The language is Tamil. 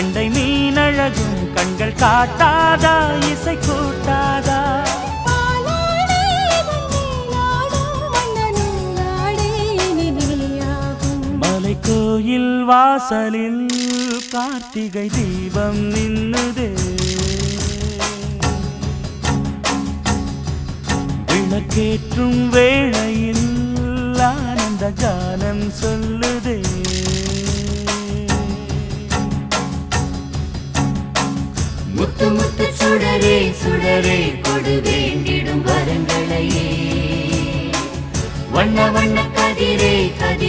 கெண்டை மீனழகும் கண்கள் காட்டாதா இசை கூட்டாதா மலை கோயில் வாசலில் கார்த்திகை தீபம் நின்னுதே விளக்கேற்றும் வேளையில் ஆனந்த கானம் சொல்லுதே முத்து முத்து சுடரே சுடரே கொடு வேண்டிடும் வரங்களையே வண்ண வண்ண கதிரே கதிரே